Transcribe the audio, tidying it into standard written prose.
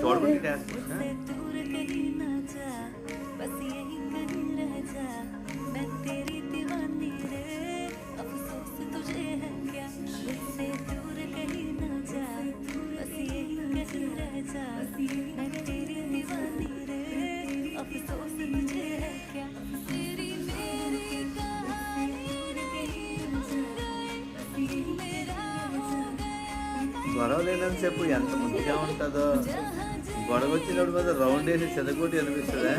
చూడకుండా డాన్స్ గొడవ లేనంతసేపు ఎంత మంచిగా ఉంటుందో. గొడవ వచ్చినప్పుడు మాత్రం రౌండ్ వేసి చెదగొట్టి అనిపిస్తుందా?